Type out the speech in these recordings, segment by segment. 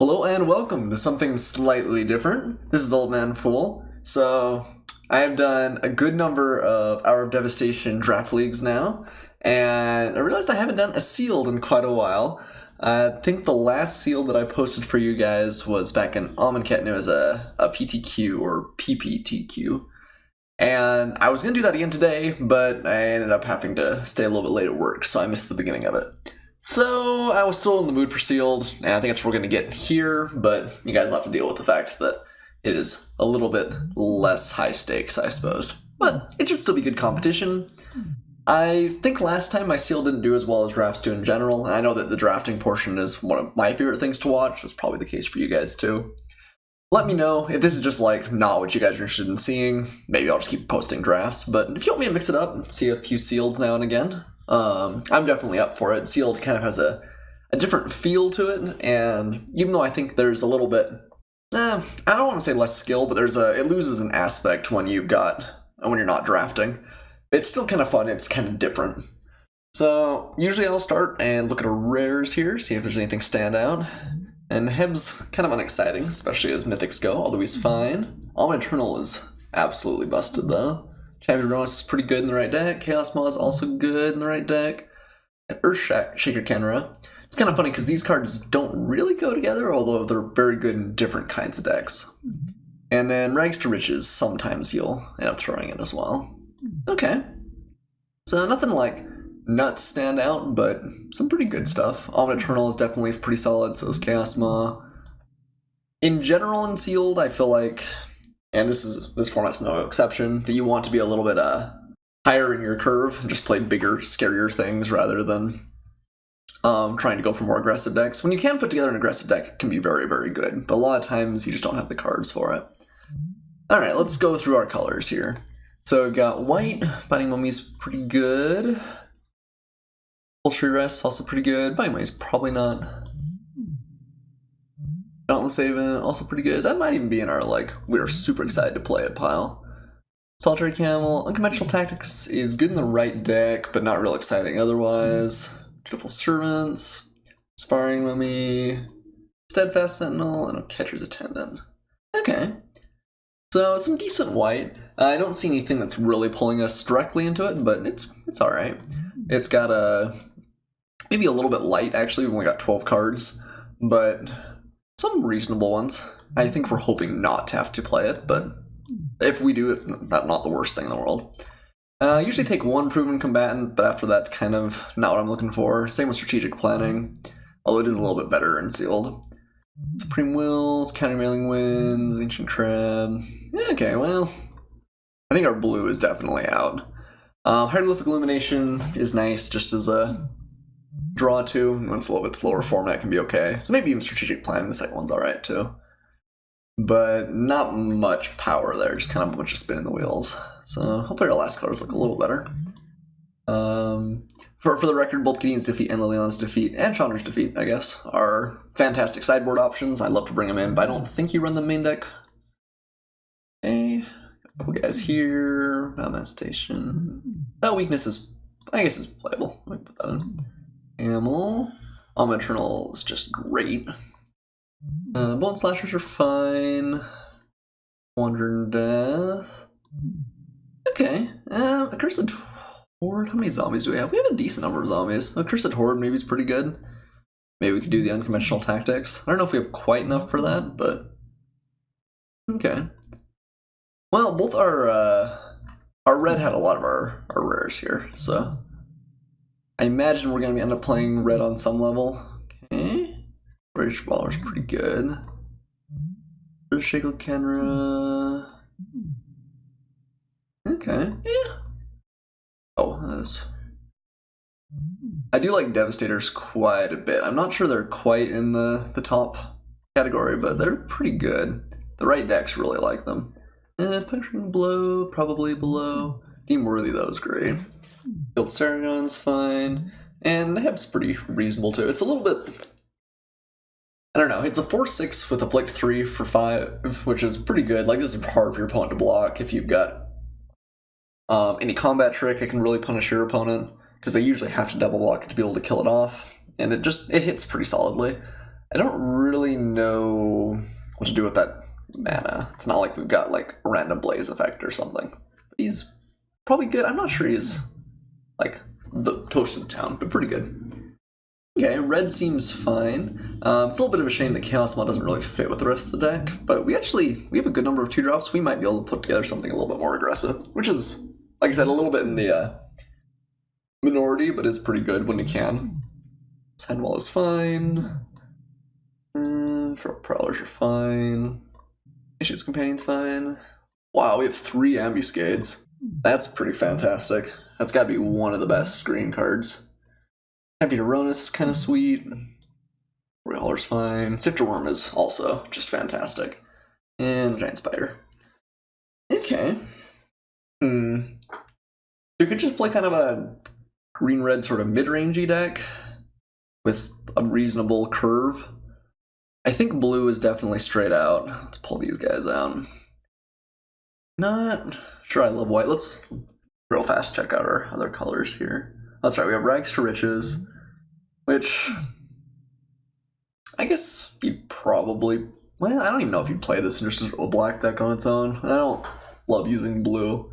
Hello and welcome to something slightly different. This is Oldmanpoole. So I have done a good number of Hour of Devastation draft leagues now, and I realized I haven't done a sealed in quite a while. I think the last sealed that I posted for you guys was back in Almanac, and it was a PTQ or PPTQ. And I was going to do that again today, but I ended up having to stay a little bit late at work, so I missed the beginning of it. So I was still in the mood for sealed, and I think that's what we're going to get here, but you guys will have to deal with the fact that it is a little bit less high stakes, I suppose. But it should still be good competition. I think last time my sealed didn't do as well as drafts do in general. I know that the drafting portion is one of my favorite things to watch. That's probably the case for you guys too. Let me know if this is just like not what you guys are interested in seeing. Maybe I'll just keep posting drafts, but if you want me to mix it up and see a few sealeds now and again, I'm definitely up for it. Sealed kind of has a different feel to it, and even though I think there's a little bit, I don't want to say less skill, but it loses an aspect when you're not drafting. It's still kind of fun. It's kind of different. So usually I'll start and look at our rares here, see if there's anything stand out. And Neheb's kind of unexciting, especially as mythics go, although he's fine. All Eternal is absolutely busted though. Champion Ronis is pretty good in the right deck. Chaos Maw is also good in the right deck. And Shaker Kenra. It's kind of funny because these cards don't really go together, although they're very good in different kinds of decks. And then Rags to Riches, sometimes you'll end up throwing in as well. Okay. So nothing like nuts stand out, but some pretty good stuff. All Eternal is definitely pretty solid, so is Chaos Maw. In general in Sealed, I feel like, and this format's no exception, that you want to be a little bit higher in your curve and just play bigger, scarier things rather than trying to go for more aggressive decks. When you can put together an aggressive deck, it can be very, very good, but a lot of times you just don't have the cards for it. Alright, let's go through our colors here. So we've got white, Binding Mummy's pretty good. Upholstery Rest, also pretty good. Binding Mummy's probably not. Dauntless Haven, also pretty good. That might even be in our, we're super excited to play it pile. Solitary Camel, Unconventional Tactics is good in the right deck, but not real exciting otherwise. Dutiful Servants, Sparring Mummy, Steadfast Sentinel, and a Catcher's Attendant. Okay. So, some decent white. I don't see anything that's really pulling us directly into it, but it's alright. It's got maybe a little bit light, actually. We've only got 12 cards, but some reasonable ones. I think we're hoping not to have to play it, but if we do, it's not the worst thing in the world. I usually take one Proven Combatant, but after that's kind of not what I'm looking for. Same with Strategic Planning, although it is a little bit better in Sealed. Supreme Wills, Countermailing Winds, Ancient Crab. Okay, well, I think our blue is definitely out. Hieroglyphic Illumination is nice just as a draw to. When it's a little bit slower format can be okay. So maybe even Strategic Plan, the second one's alright too. But not much power there, just kind of a bunch of spinning the wheels. So hopefully our last colors look a little better. For the record, both Gideon's defeat and Liliana's defeat, and Chandra's defeat, I guess, are fantastic sideboard options. I'd love to bring them in, but I don't think you run the main deck. Okay, a couple guys here. Devastation. That weakness is, I guess, is playable. Let me put that in. Camel. Eternal is just great. Bone Slashers are fine. Wandering Death. Okay. Accursed Horde. How many zombies do we have? We have a decent number of zombies. Accursed Horde maybe is pretty good. Maybe we could do the Unconventional Tactics. I don't know if we have quite enough for that, but okay. Well, both our red had a lot of our rares here, so I imagine we're going to end up playing red on some level. Okay. Rage Baller's pretty good. Shaker Kenra. Okay, yeah. Oh, I do like Devastators quite a bit. I'm not sure they're quite in the top category, but they're pretty good. The right decks really like them. Puncturing Blow, probably below. Deem Worthy, though, is great. Guild Saragon's fine. And Neheb's pretty reasonable, too. It's a little bit, I don't know, it's a 4-6 with Afflict 3 for 5, which is pretty good. Like, this is hard for your opponent to block. If you've got any combat trick, it can really punish your opponent, because they usually have to double block it to be able to kill it off. And it hits pretty solidly. I don't really know what to do with that mana. It's not like we've got like a random blaze effect or something. He's probably good. I'm not sure he's like the toast of the town, but pretty good. Okay, red seems fine. It's a little bit of a shame that Chaos Mod doesn't really fit with the rest of the deck, but we have a good number of 2-drops. We might be able to put together something a little bit more aggressive, which is, like I said, a little bit in the minority, but is pretty good when you can. Sandwall is fine. Prowlers are fine. Issues Companion's fine. Wow, we have 3 Ambuscades. That's pretty fantastic. That's gotta be one of the best screen cards. Heavy Aronis is kind of sweet. Royaller's fine. Sifter Worm is also just fantastic. And Giant Spider. Okay. You could just play kind of a green-red sort of mid-rangey deck with a reasonable curve. I think blue is definitely straight out. Let's pull these guys out. Not sure I love white. Let's real fast check out our other colors here. That's right, we have Rags to Riches, which I guess you probably, well, I don't even know if you'd play this in just a black deck on its own. I don't love using blue.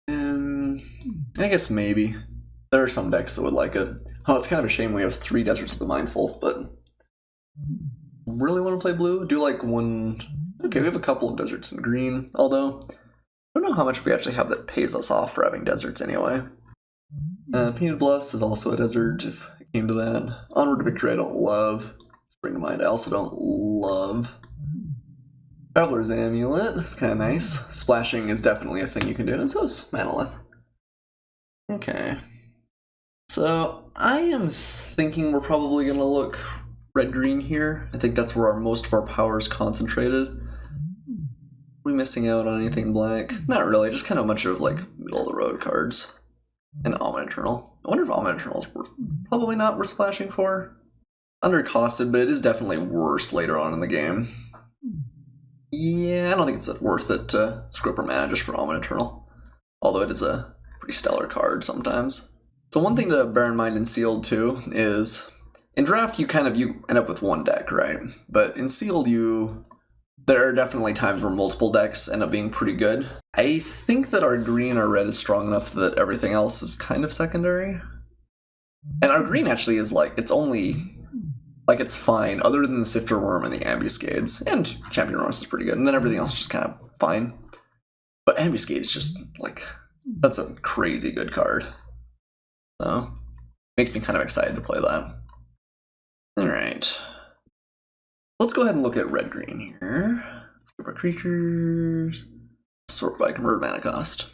I guess maybe. There are some decks that would like it. Oh, it's kind of a shame we have 3 Deserts of the Mindful, but really want to play blue? Do like one. Okay, we have a couple of deserts in green, although I don't know how much we actually have that pays us off for having deserts anyway. Painted Bluffs is also a desert, if it came to that. Onward to Victory I don't love. Spring to Mind I also don't love. Traveler's Amulet, it's kind of nice. Splashing is definitely a thing you can do, and so is Manolith. Okay. So, I am thinking we're probably going to look red-green here. I think that's where most of our power is concentrated. Are we missing out on anything black? Not really, just kind of a bunch of like middle-of-the-road cards. And Almond Eternal. I wonder if Almond Eternal is worth, probably not worth splashing for. Undercosted, but it is definitely worse later on in the game. Yeah, I don't think it's worth it to scrap our mana just for Almond Eternal. Although it is a pretty stellar card sometimes. So one thing to bear in mind in Sealed too is, in Draft you end up with one deck, right? But in Sealed there are definitely times where multiple decks end up being pretty good. I think that our green or red is strong enough that everything else is kind of secondary. And our green actually is like, it's only, like it's fine, other than the Sifter Worm and the Ambuscades. And Champion Ross is pretty good, and then everything else is just kind of fine. But Ambuscade is just, like, that's a crazy good card. So, makes me kind of excited to play that. Alright. Let's go ahead and look at red-green here. Group of creatures. Sort by convert mana cost.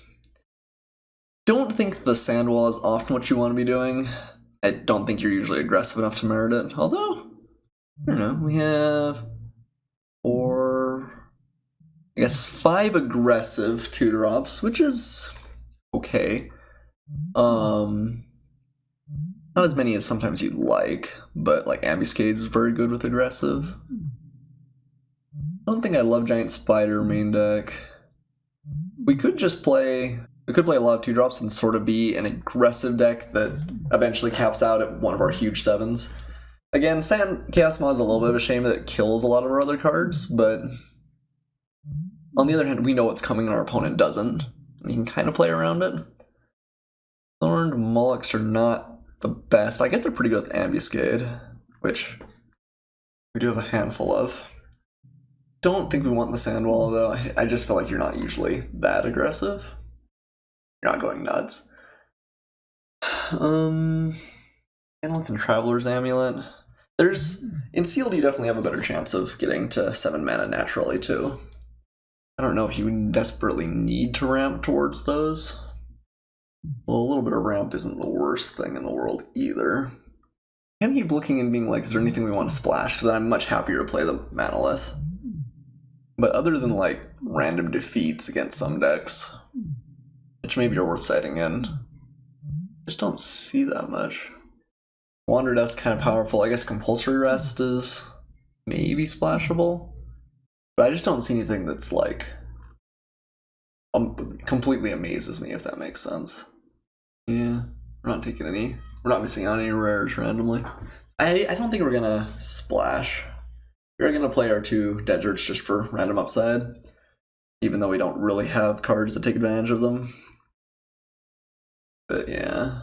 Don't think the Sandwall is often what you want to be doing. I don't think you're usually aggressive enough to merit it. Although, I don't know, we have 5 aggressive 2-drops, which is okay. Not as many as sometimes you'd like, but like Ambuscade is very good with aggressive. I don't think I love Giant Spider main deck. We could play a lot of 2-drops and sort of be an aggressive deck that eventually caps out at one of our huge 7s. Again, Chaos Mod is a little bit of a shame that it kills a lot of our other cards, but on the other hand, we know what's coming and our opponent doesn't. We can kind of play around it. Thorned Molochs are not the best. I guess they're pretty good with Ambuscade, which we do have a handful of. Don't think we want the Sandwall, though. I just feel like you're not usually that aggressive. You're not going nuts. Analyth and Traveler's Amulet. In Sealed, you definitely have a better chance of getting to 7 mana naturally, too. I don't know if you desperately need to ramp towards those. Well, a little bit of ramp isn't the worst thing in the world either. I can keep looking and being like, is there anything we want to splash? Because I'm much happier to play the Manolith. But other than like random defeats against some decks, which maybe are worth citing in, I just don't see that much. Wanderlust kind of powerful. I guess Compulsory Rest is maybe splashable. But I just don't see anything that's like completely amazes me, if that makes sense. Yeah, we're not missing out any rares randomly. I don't think we're gonna splash. We're gonna play our 2 deserts just for random upside, even though we don't really have cards that take advantage of them. But yeah,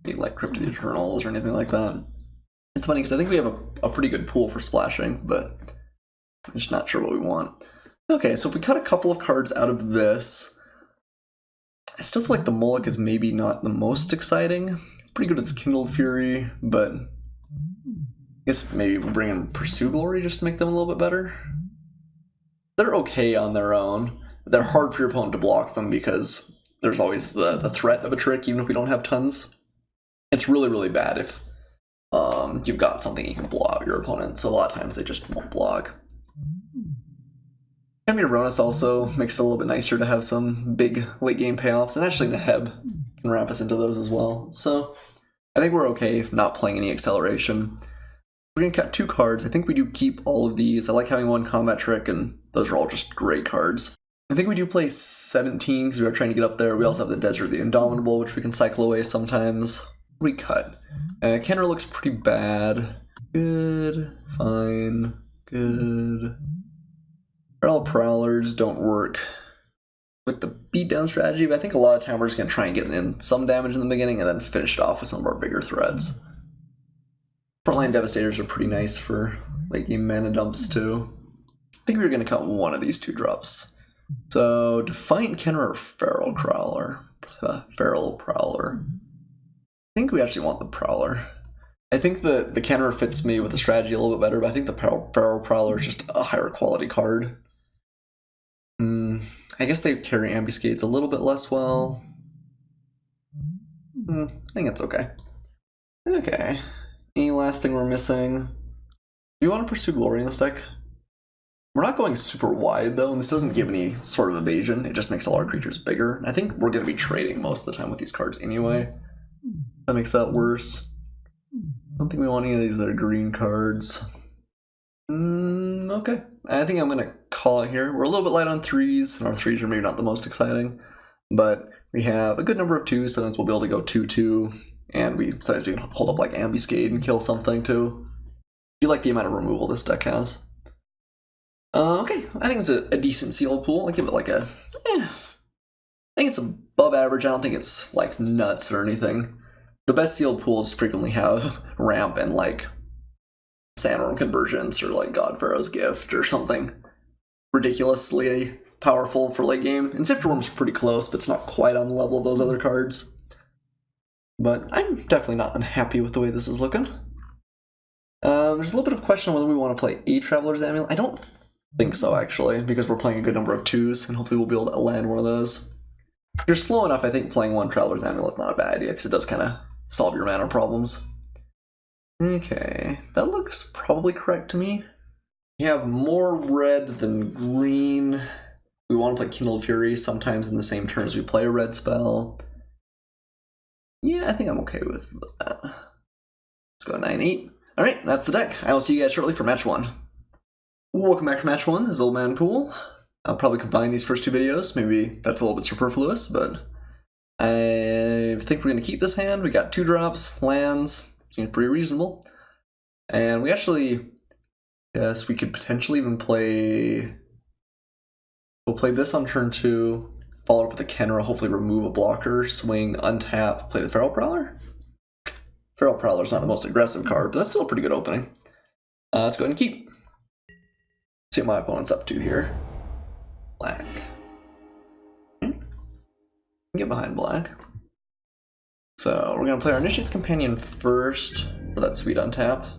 need like Neheb the Eternals or anything like that. It's funny because I think we have a pretty good pool for splashing, but I'm just not sure what we want. Okay, so if we cut a couple of cards out of this, I still feel like the Moloch is maybe not the most exciting. Pretty good with Kindled Fury, but I guess maybe we'll bring in Pursue Glory just to make them a little bit better. They're okay on their own. They're hard for your opponent to block them because there's always the threat of a trick, even if we don't have tons. It's really, really bad if you've got something you can blow out your opponent, so a lot of times they just won't block. Ronus also makes it a little bit nicer to have some big late game payoffs, and actually Neheb can wrap us into those as well. So I think we're okay if not playing any acceleration. We're going to cut 2 cards. I think we do keep all of these. I like having 1 combat trick, and those are all just great cards. I think we do play 17 because we are trying to get up there. We also have the Desert the Indomitable, which we can cycle away sometimes. We cut. Kenner looks pretty bad. Good, fine, good. Feral Prowlers don't work with the beatdown strategy, but I think a lot of time we're just going to try and get in some damage in the beginning and then finish it off with some of our bigger threats. Frontline Devastators are pretty nice for late game mana dumps too. I think we were going to cut one of these 2 drops. So Defiant Kenner or Feral Prowler? Feral Prowler. I think we actually want the Prowler. I think the Kenner fits me with the strategy a little bit better, but I think the Feral Prowler is just a higher quality card. I guess they carry Ambuscades a little bit less well. I think it's okay. Okay. Any last thing we're missing? Do you want to Pursue Glory in this deck? We're not going super wide though, and this doesn't give any sort of evasion. It just makes all our creatures bigger. I think we're going to be trading most of the time with these cards anyway. That makes that worse. I don't think we want any of these that are green cards. Okay. I think I'm going to call it here. We're a little bit light on 3s, and our 3s are maybe not the most exciting, but we have a good number of 2s, so we'll be able to go 2-2, and we decided to hold up like Ambuscade and kill something too. You like the amount of removal this deck has. Okay, I think it's a decent sealed pool. I give it like a, I think it's above average. I don't think it's like nuts or anything. The best sealed pools frequently have ramp and like Sandworm Convergence or like God Pharaoh's Gift or something ridiculously powerful for late game. And Sifter Worm's pretty close, but it's not quite on the level of those other cards. But I'm definitely not unhappy with the way this is looking. There's a little bit of question on whether we want to play a Traveler's Amulet. I don't think so, actually, because we're playing a good number of 2s, and hopefully we'll be able to land one of those. If you're slow enough, I think playing 1 Traveler's Amulet is not a bad idea, because it does kind of solve your mana problems. Okay, that looks probably correct to me. We have more red than green. We want to play Kindled Fury sometimes in the same turn as we play a red spell. Yeah, I think I'm okay with that. Let's go 9-8. Alright, that's the deck. I will see you guys shortly for match 1. Welcome back to match 1. This is old Man Poole. I'll probably combine these first 2 videos. Maybe that's a little bit superfluous, but I think we're going to keep this hand. We got 2 drops, lands, seems pretty reasonable. And we actually, yes, we could potentially even play, we'll play this on turn 2, follow up with a Kenra, hopefully remove a blocker, swing, untap, play the Feral Prowler. Feral Prowler's not the most aggressive card, but that's still a pretty good opening. Let's go ahead and keep. See what my opponent's up to here. Black. Get behind black. So we're going to play our Initiate's Companion first for that sweet untap.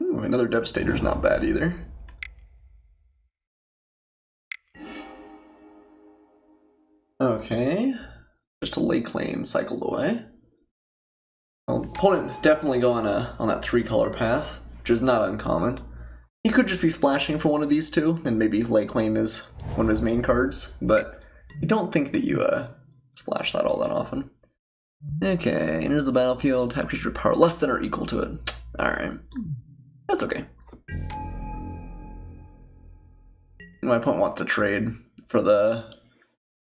Ooh, another Devastator's not bad either. Okay, just a late claim cycled away. Opponent definitely go on that 3-color path, which is not uncommon. He could just be splashing for one of these 2, and maybe late claim is one of his main cards, but I don't think that you splash that all that often. Okay, enters the battlefield, tap creature power less than or equal to it. Alright, that's okay. my opponent wants to trade for the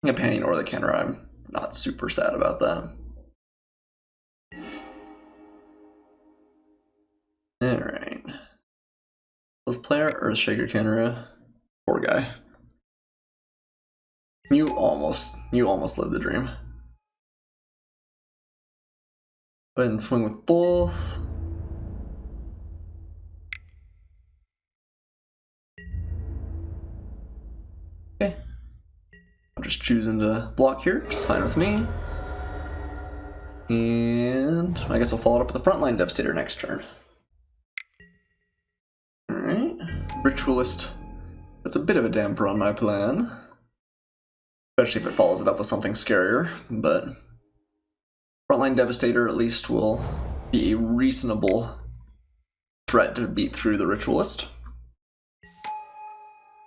companion or the counter. I'm not super sad about that. Alright. Let's play our Earthshaker Kenra. Poor guy. You almost lived the dream. Go ahead and swing with both. Okay. I'm just choosing to block here, which is fine with me. And I guess we'll follow it up with the Frontline Devastator next turn. Alright. Ritualist. That's a bit of a damper on my plan. Especially if it follows it up with something scarier, but Frontline Devastator at least will be a reasonable threat to beat through the Ritualist.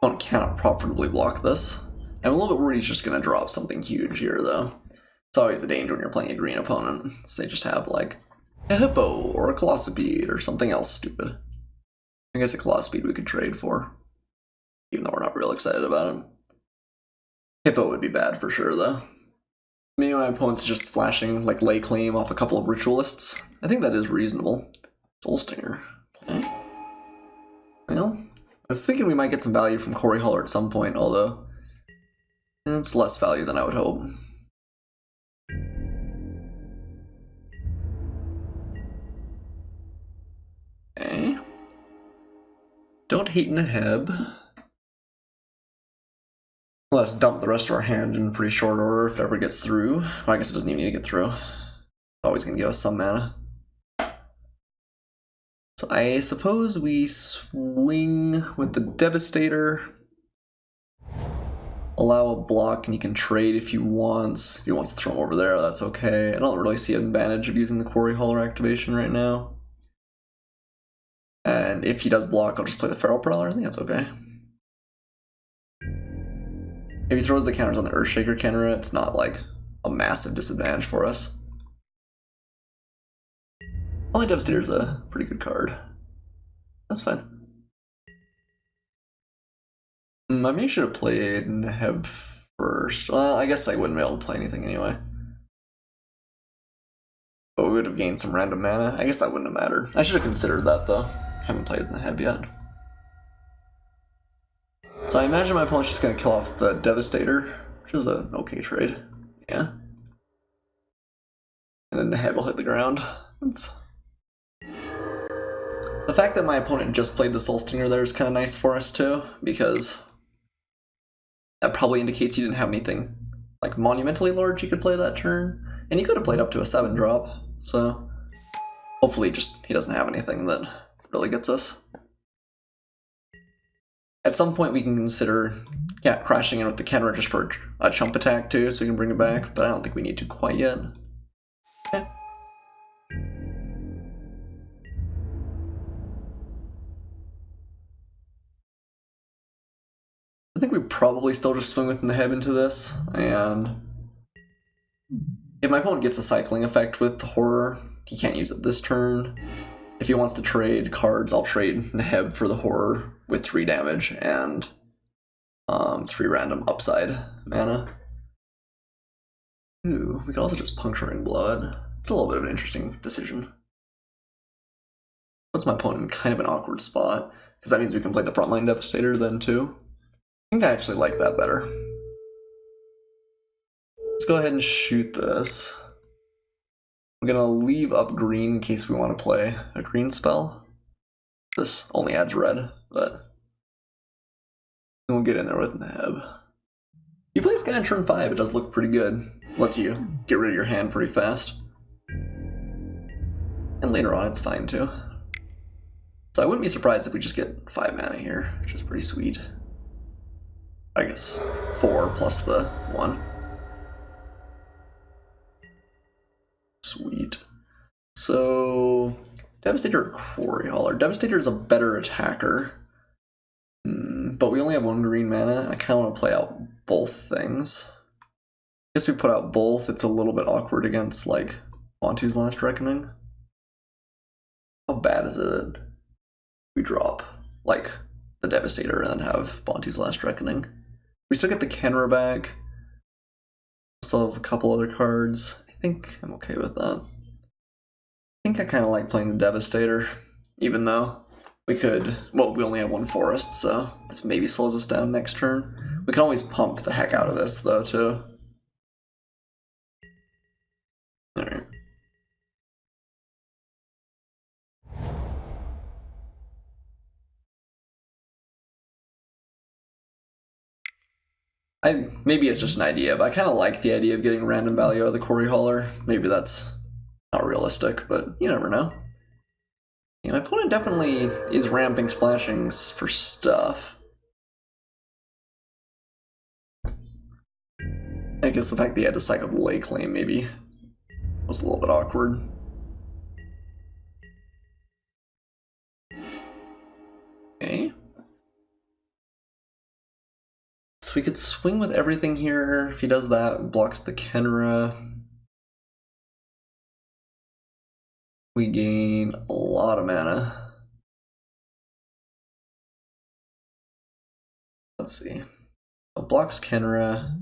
Opponent cannot profitably block this. I'm a little bit worried he's just going to drop something huge here, though. It's always the danger when you're playing a green opponent, so they just have, like, a Hippo or a Colossipede or something else stupid. I guess a Colossipede we could trade for, even though we're not real excited about it. Hippo would be bad for sure, though. Maybe my opponent's just splashing, like, lay claim off a couple of Ritualists. I think that is reasonable. Soul Stinger. Okay. Well, I was thinking we might get some value from Quarry Hauler at some point, although it's less value than I would hope. Okay. Don't hate Neheb. Let's dump the rest of our hand in pretty short order if it ever gets through. Well, I guess it doesn't even need to get through. It's always going to give us some mana. So I suppose we swing with the Devastator. Allow a block and you can trade if he wants. If he wants to throw him over there, that's okay. I don't really see an advantage of using the Quarry Hauler activation right now. And if he does block, I'll just play the Feral Prowler. I think that's okay. If he throws the counters on the Earthshaker Kenra, it's not like a massive disadvantage for us. Only Devastator's a pretty good card. That's fine. I maybe should have played Neheb first. Well, I guess I wouldn't be able to play anything anyway. But we would have gained some random mana. I guess that wouldn't have mattered. I should have considered that though. Haven't played Neheb yet. So I imagine my opponent's just going to kill off the Devastator, which is an okay trade. Yeah. And then Neheb will hit the ground. The fact that my opponent just played the Soul Stinger there is kind of nice for us too, because that probably indicates he didn't have anything like monumentally large he could play that turn. And he could have played up to a 7-drop, so hopefully just he doesn't have anything that really gets us. At some point we can consider crashing in with the Kenra just for a chump attack too, so we can bring it back, but I don't think we need to quite yet. Okay. I think we probably still just swing with Neheb into this, and if my opponent gets a cycling effect with the Horror, he can't use it this turn. If he wants to trade cards, I'll trade Neheb for the Horror with 3 damage and 3 random upside mana. Ooh, we could also just Puncturing Blood. It's a little bit of an interesting decision. Puts my opponent in kind of an awkward spot, because that means we can play the Frontline Devastator then too. I think I actually like that better. Let's go ahead and shoot this. I'm gonna leave up green in case we want to play a green spell. This only adds red, but we'll get in there with Neheb. You play this guy on turn 5, it does look pretty good. Lets you get rid of your hand pretty fast. And later on it's fine too. So I wouldn't be surprised if we just get 5 mana here, which is pretty sweet. I guess 4 plus the 1. Sweet. So, Devastator or Quarry Hauler? Devastator is a better attacker, but we only have 1 green mana. I kind of want to play out both things. I guess we put out both. It's a little bit awkward against, like, Wantu's Last Reckoning. How bad is it? We drop, like, the Devastator and then have Bonti's Last Reckoning. We still get the Kenra back. Still have a couple other cards. I think I'm okay with that. I think I kind of like playing the Devastator, even though we could, well, we only have one forest, so this maybe slows us down next turn. We can always pump the heck out of this, though, too. Alright. Maybe it's just an idea, but I kind of like the idea of getting random value out of the Quarry Hauler. Maybe that's not realistic, but you never know. Yeah, my opponent definitely is ramping splashings for stuff. I guess the fact that he had to cycle the Lake Lane maybe was a little bit awkward. Okay. So we could swing with everything here. If he does that, blocks the Kenra. We gain a lot of mana. Let's see. It blocks Kenra.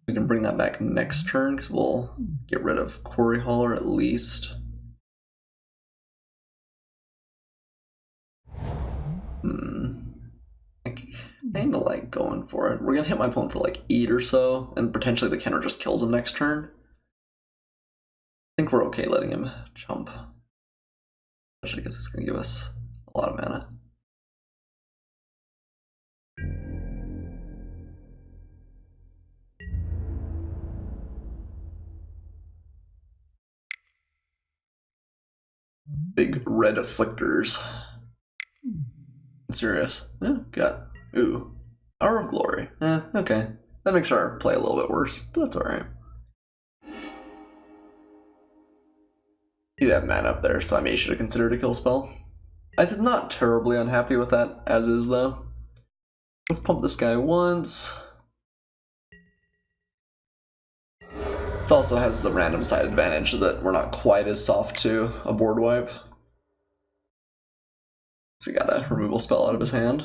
We can bring that back next turn because we'll get rid of Quarry Hauler at least. I kinda like going for it. We're gonna hit my opponent for like 8 or so, and potentially the Kenra just kills him next turn. I think we're okay letting him jump. Especially because it's gonna give us a lot of mana. Big red afflictors. Serious. Yeah, got. Ooh. Hour of Glory. Okay. That makes our play a little bit worse, but that's alright. You have mana up there, so I may should have considered a kill spell. I'm not terribly unhappy with that, as is, though. Let's pump this guy once. It also has the random side advantage that we're not quite as soft to a board wipe. So we got a removal spell out of his hand.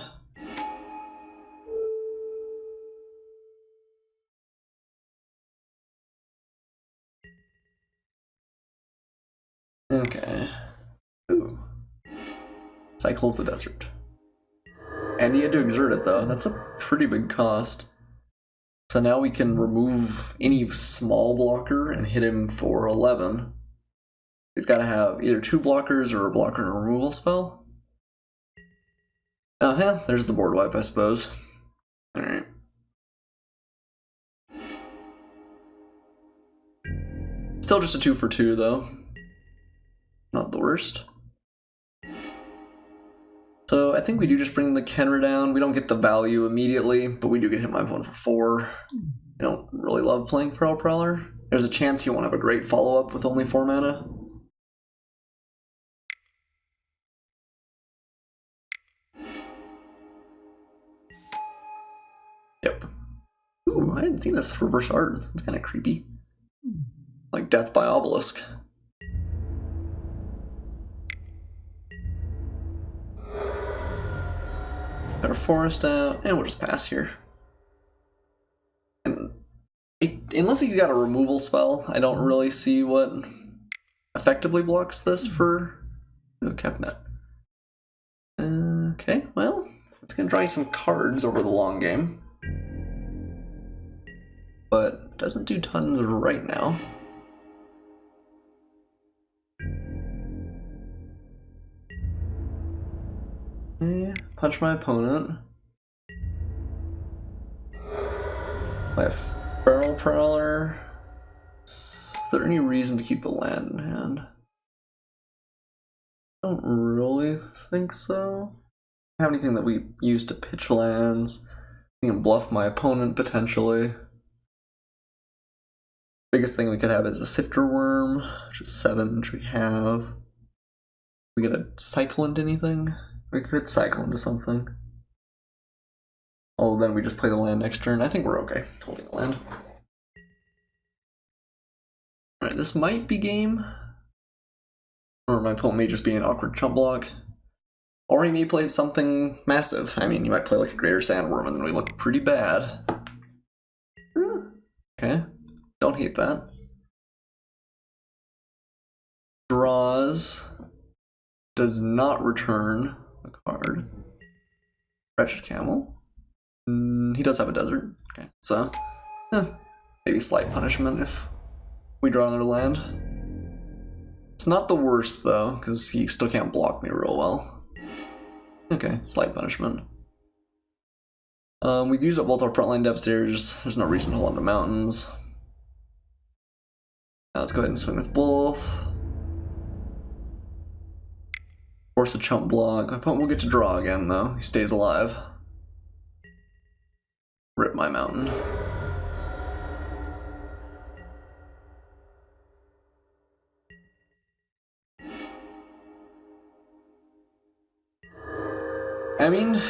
Okay. Ooh. Cycles the desert. And he had to exert it, though. That's a pretty big cost. So now we can remove any small blocker and hit him for 11. He's got to have either 2 blockers or a blocker and a removal spell. Oh, yeah, there's the board wipe, I suppose. Alright. Still just a 2 for 2, though. Not the worst. So I think we do just bring the Kenra down. We don't get the value immediately, but we do get hit my opponent for 4. I don't really love playing Prowl Prowler. There's a chance he won't have a great follow-up with only 4 mana. Yep. Ooh, I hadn't seen this reverse art. It's kind of creepy. Like Death by Obelisk. Got a forest out, and we'll just pass here. And unless he's got a removal spell, I don't really see what effectively blocks this for Kefnet. Okay, well, it's gonna draw you some cards over the long game. But doesn't do tons right now. Okay, punch my opponent. I have Feral Prowler. Is there any reason to keep the land in hand? I don't really think so. I don't have anything that we use to pitch lands. We can bluff my opponent potentially. Biggest thing we could have is a Sifter Worm, which is 7, which we have. We get a cycle into anything? We could cycle into something. Oh, then we just play the land next turn. I think we're okay holding the land. Alright, this might be game. Or my opponent may just be an awkward chump block. Or he may play something massive. I mean, he might play like a Greater Sandworm and then we look pretty bad. Okay, don't hate that. Draws. Does not return a card. Wretched Camel. He does have a desert. Okay, so maybe slight punishment if we draw another land. It's not the worst though, because he still can't block me real well. Okay, slight punishment. We've used up both our frontline Devastators. There's no reason to hold on to mountains. Now let's go ahead and swing with both. Force a chump block. My opponent will get to draw again though. He stays alive. Rip my mountain. I mean,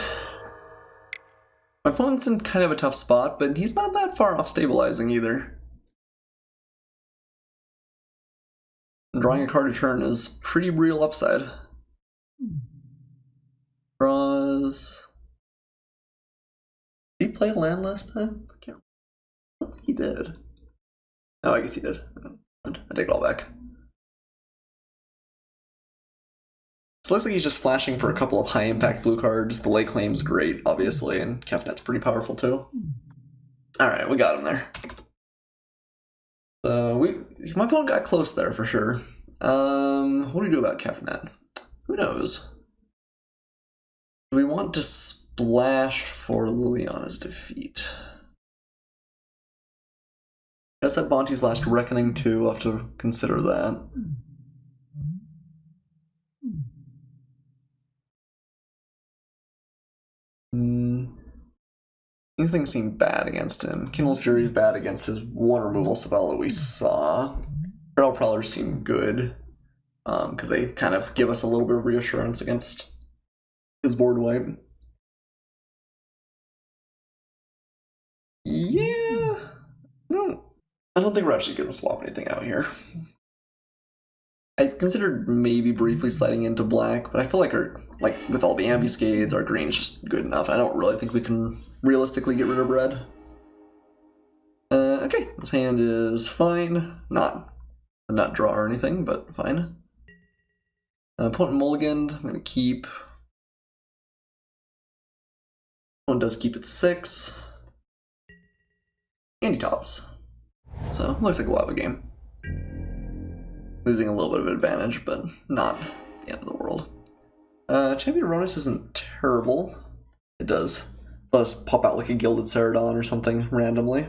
my opponent's in kind of a tough spot, but he's not that far off stabilizing either. Drawing a card a turn is pretty real upside. Draws. Did he play land last time? I can't remember. He did. Oh, I guess he did. I take it all back. So it looks like he's just splashing for a couple of high-impact blue cards. The lay claim's great, obviously, and Kefnet's pretty powerful too. Alright, we got him there. So my opponent got close there for sure. What do we do about Kefnet? Who knows? Do we want to splash for Liliana's defeat? I guess at Bonte's Last Reckoning too, we'll have to consider that. These things seem bad against him. Kindle Fury is bad against his one removal spell that we saw. Feral Prowlers seem good, because they kind of give us a little bit of reassurance against his board wipe. Yeah, I don't think we're actually going to swap anything out here. I considered maybe briefly sliding into black, but I feel like with all the ambuscades, our green is just good enough. I don't really think we can realistically get rid of red. Okay, this hand is fine. Not a nut draw or anything, but fine. Opponent mulliganed. I'm going to keep. Opponent does keep at 6. And he tops. So, looks like we'll have a game. Losing a little bit of advantage, but not the end of the world. Champion Aronis isn't terrible. It does pop out like a Gilded Ceradon or something randomly.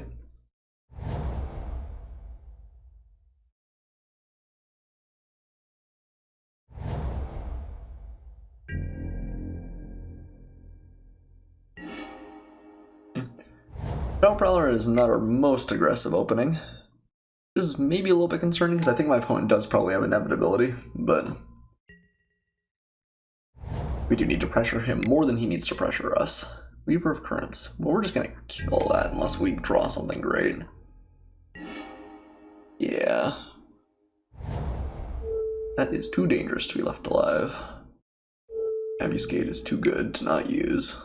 Feral Prowler is not our most aggressive opening. Which is maybe a little bit concerning, because I think my opponent does probably have inevitability, but we do need to pressure him more than he needs to pressure us. Weaver of Currents. Well, we're just gonna kill that unless we draw something great. Yeah. That is too dangerous to be left alive. Ambuscade is too good to not use.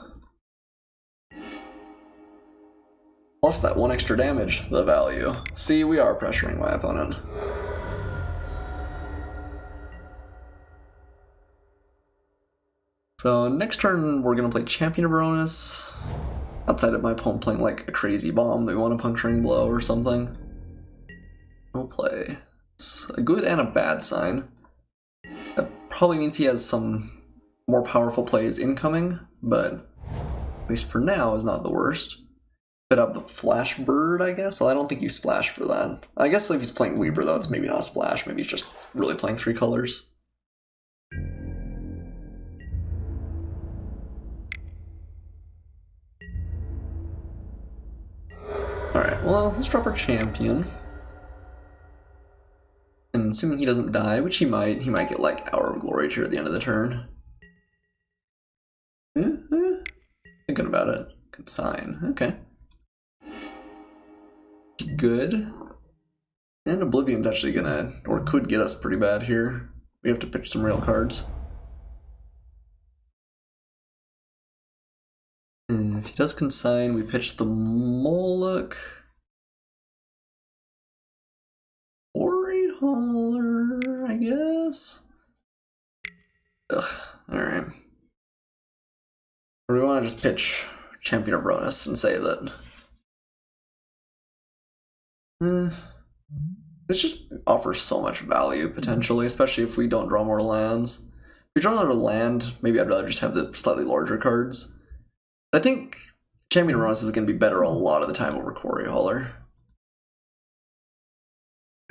Plus that 1 extra damage, the value. See, we are pressuring my opponent. So next turn we're going to play Champion of Aronis. Outside of my opponent playing like a crazy bomb, they want a Puncturing Blow or something. We'll play. It's a good and a bad sign. That probably means he has some more powerful plays incoming, but at least for now is not the worst. Fit up the Flash Bird, I guess? Well, I don't think you splash for that. I guess if he's playing Weaver, though, it's maybe not a splash. Maybe he's just really playing 3 colors. Alright, well, let's drop our champion. And assuming he doesn't die, which he might get, like, Hour of Glory here at the end of the turn. Thinking about it. Consign. Okay. Good. And Oblivion's actually gonna, or could get us pretty bad here. We have to pitch some real cards. he does consign. We pitch the Moloch. Quarry Hauler, I guess? Ugh, alright. Or we want to just pitch Champion of Bronus and say that... This just offers so much value, potentially, especially if we don't draw more lands. If we draw another land, maybe I'd rather just have the slightly larger cards. But I think Champion of Bronus is going to be better a lot of the time over Quarry Hauler.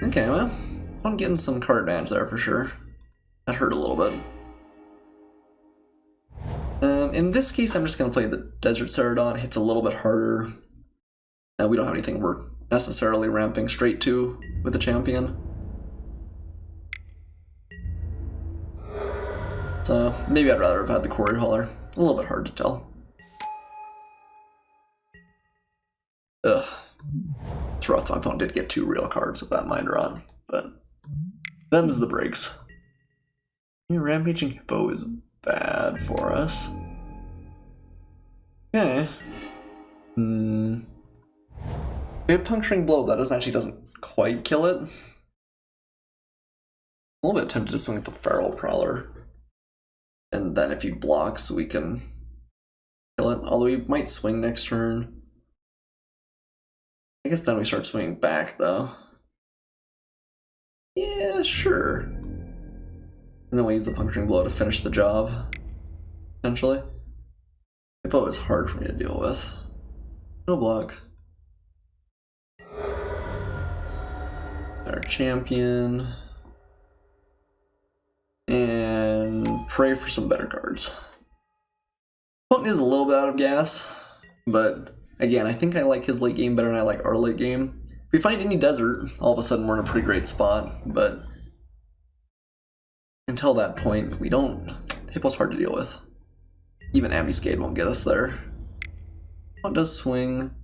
Okay, well, I'm getting some card advantage there for sure. That hurt a little bit. In this case, I'm just going to play the Desert Ceradon. It hits a little bit harder. We don't have anything we're necessarily ramping straight to with the champion. So maybe I'd rather have had the Quarry Hauler. A little bit hard to tell. Ugh. It's rough. My opponent did get 2 real cards with that Mind Rot, but them's the breaks. Yeah, Rampaging Hippo is bad for us. Okay. We have Puncturing Blow. That doesn't quite kill it. I'm a little bit tempted to swing with the Feral Prowler. And then if he blocks, we can kill it. Although we might swing next turn. I guess then we start swinging back, though. Yeah, sure. And then we use the Puncturing Blow to finish the job, potentially. Hippo is hard for me to deal with. No block. Our champion. And pray for some better cards. Opponent is a little bit out of gas, but again, I think I like his late game better than I like our late game. If we find any desert, all of a sudden we're in a pretty great spot, but until that point, we don't... Hippo's hard to deal with. Even Ambuscade won't get us there. Opponent does swing.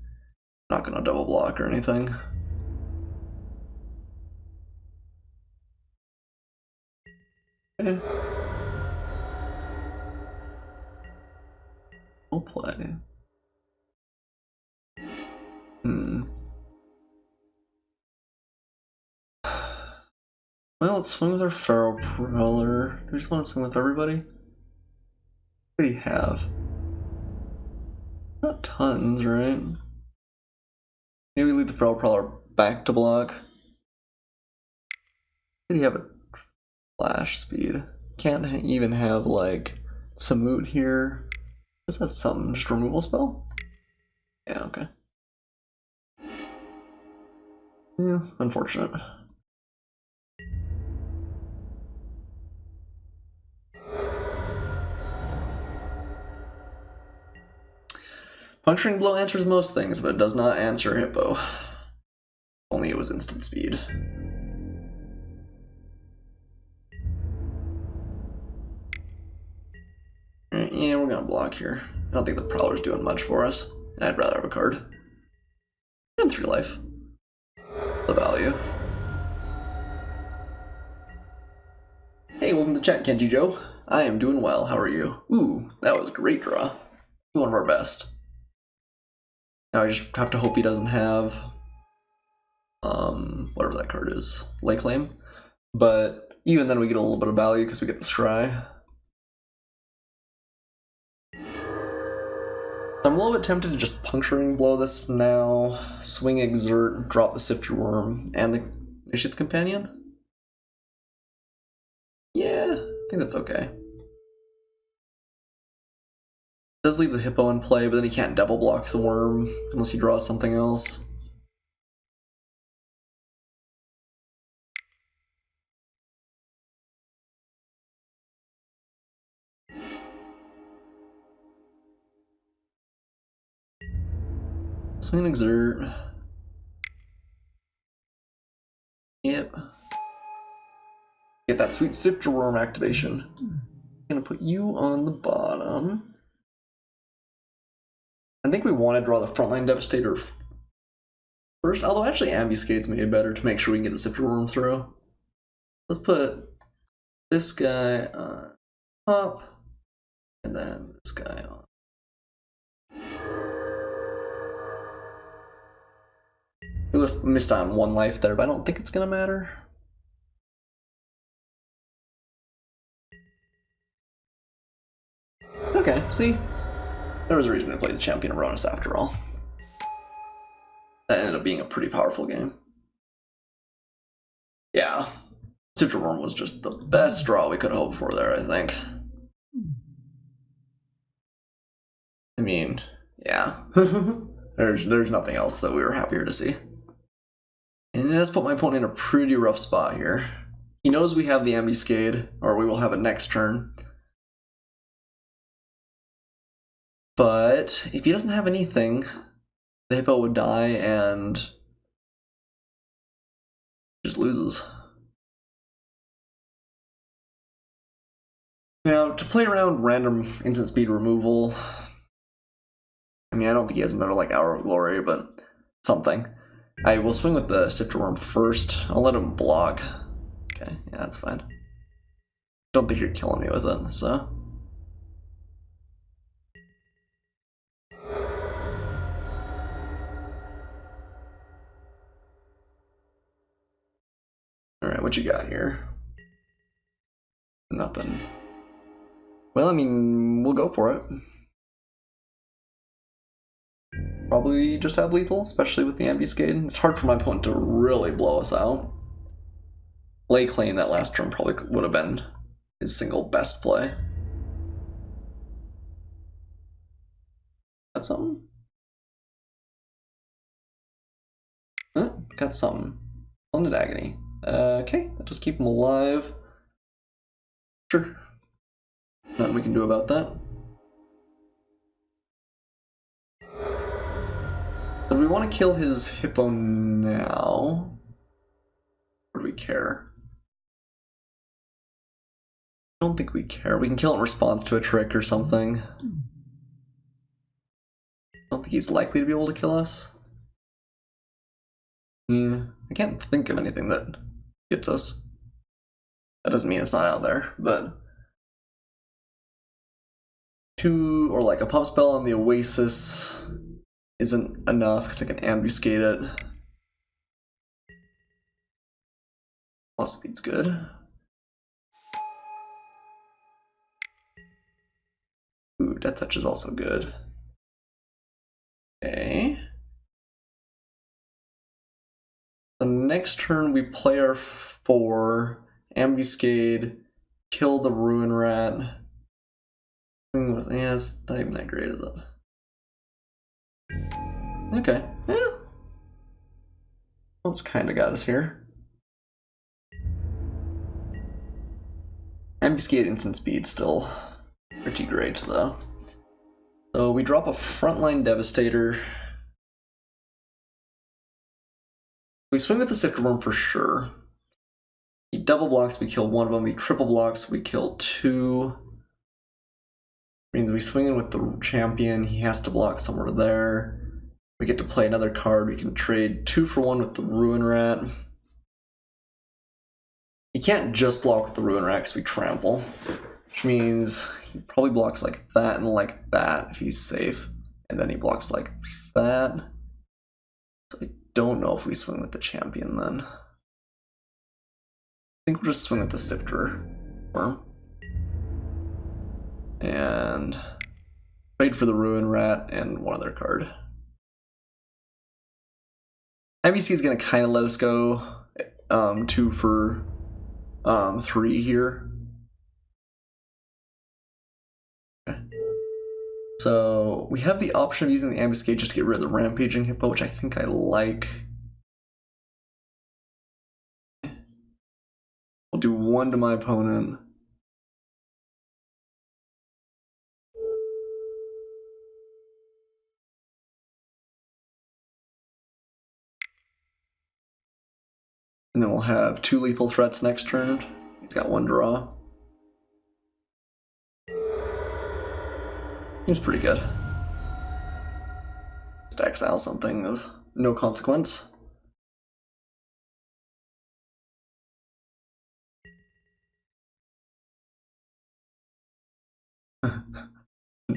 Not gonna double block or anything. Okay. We'll play. Well, let's swing with our Feral Prowler. Do we just want to swing with everybody? What do you have? Not tons, right? Maybe leave the Feral Prowler back to block. Did he have a flash speed? Can't even have like Samut here. Does have something, just a removal spell? Yeah, okay. Yeah, unfortunate. Puncturing Blow answers most things, but it does not answer Hippo. Only it was instant speed. Alright, yeah, we're gonna block here. I don't think the Prowler's doing much for us. And I'd rather have a card. And 3 life. The value. Hey, welcome to chat, Kenji Joe. I am doing well, how are you? Ooh, that was a great draw. One of our best. Now I just have to hope he doesn't have whatever that card is, Lake Claim. But even then we get a little bit of value because we get the Scry. I'm a little bit tempted to just Puncturing Blow this now, swing Exert, drop the Sifter Worm, and the Initiate's Companion. Yeah, I think that's okay. Does leave the Hippo in play, but then he can't double block the Worm unless he draws something else. Swing and Exert. Yep. Get that sweet Sifter Worm activation. I'm gonna put you on the bottom. I think we want to draw the Frontline Devastator first, although actually Ambuscade's maybe better to make sure we can get the Sifter Worm through. Let's put this guy on top, and then this guy on. We missed on 1 life there, but I don't think it's gonna matter. Okay, see? There was a reason to play the Champion of Ronus after all. That ended up being a pretty powerful game. Yeah. Sifter Worm was just the best draw we could have hoped for there, I think. I mean, yeah. there's nothing else that we were happier to see. And it has put my opponent in a pretty rough spot here. He knows we have the Ambuscade, or we will have it next turn. But if he doesn't have anything, the Hippo would die and just loses. Now, to play around random instant speed removal, I mean, I don't think he has another like Hour of Glory, but something. I will swing with the Sifter Worm first. I'll let him block. Okay, yeah, that's fine. Don't think you're killing me with it, so. Alright, what you got here? Nothing. Well, I mean, we'll go for it. Probably just have lethal, especially with the Ambuscade. It's hard for my opponent to really blow us out. Lay Claim that last turn probably would have been his single best play. Got something? Got something. Splendid Agony. Okay, I'll just keep him alive. Sure. Nothing we can do about that. Do we want to kill his Hippo now? Or do we care? I don't think we care. We can kill it in response to a trick or something. I don't think he's likely to be able to kill us. Yeah, I can't think of anything that hits us. That doesn't mean it's not out there, but... or like a pump spell on the Oasis isn't enough because I can ambuscade it. Plus speed's good. Ooh, Death Touch is also good. Okay. The next turn we play our 4, ambuscade, kill the Ruin Rat. Yeah, it's not even that great, is it? Okay, yeah. Well, it's kind of got us here. Ambuscade instant speed still pretty great, though. So we drop a Frontline Devastator. We swing with the Sifter Worm for sure. He double blocks, we kill 1 of them. He triple blocks, we kill 2. Means we swing in with the Champion, he has to block somewhere there. We get to play another card, we can trade 2 for 1 with the Ruin Rat. He can't just block with the Ruin Rat because we trample, which means he probably blocks like that and like that if he's safe. And then he blocks like that. So I don't know if we swing with the Champion then. I think we'll just swing with the Sifter Worm. And trade for the Ruin Rat and 1 other card. IBC is going to kind of let us go 2 for 3 here. Okay. So we have the option of using the Ambuscade just to get rid of the Rampaging Hippo, which I think I like. We'll do 1 to my opponent. And then we'll have 2 lethal threats next turn. He's got 1 draw. Seems pretty good. Just exile something of no consequence.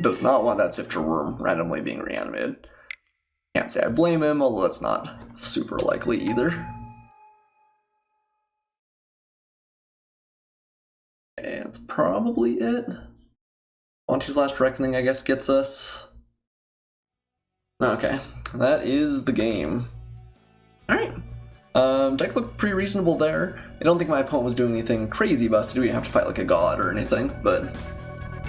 Does not want that Sifter Worm randomly being reanimated. Can't say I blame him, although that's not super likely either. And that's probably it. Monty's Last Reckoning, I guess, gets us. Okay, that is the game. Alright. Deck looked pretty reasonable there. I don't think my opponent was doing anything crazy busted. We didn't have to fight like a god or anything, but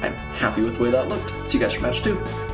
I'm happy with the way that looked. See you guys for match 2.